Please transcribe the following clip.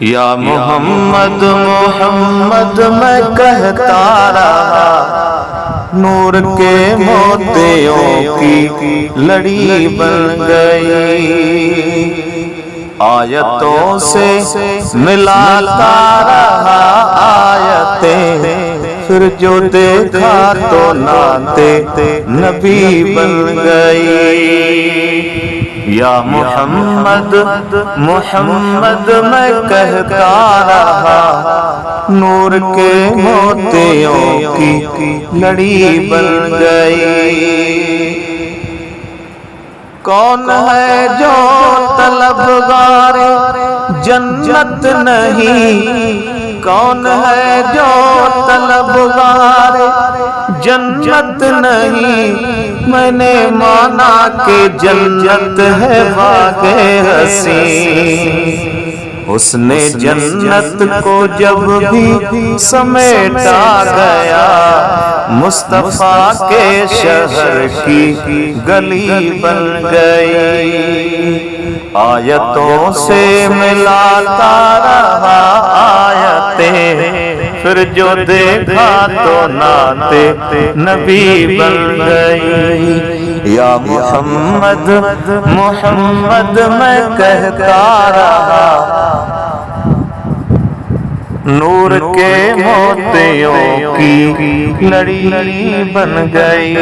یا محمد محمد میں کہتا رہا، نور کے موتیوں کی لڑی بن گئی، آیتوں سے ملاتا رہا آیتیں، پھر جو دیکھا تو نعتِ نبی بن گئی۔ یا محمد محمد میں کہتا رہا، نور کے موتیوں کی لڑی بن گئی۔ کون ہے جو طلبگار جنت نہیں، کون ہے جو طلبگار جنت نہیں، میں نے مانا کہ جنت ہے باغ حسین، اس نے جنت کو جب بھی سمیٹا گیا، مصطفیٰ کے شہر کی گلی بن گئی، آیتوں سے ملاتا رہا آیتیں، پھر جو دیکھا تو نعتِ نبی بن گئی۔ یا محمد محمد میں کہتا رہا، نور کے موتیوں کی لڑی بن گئی۔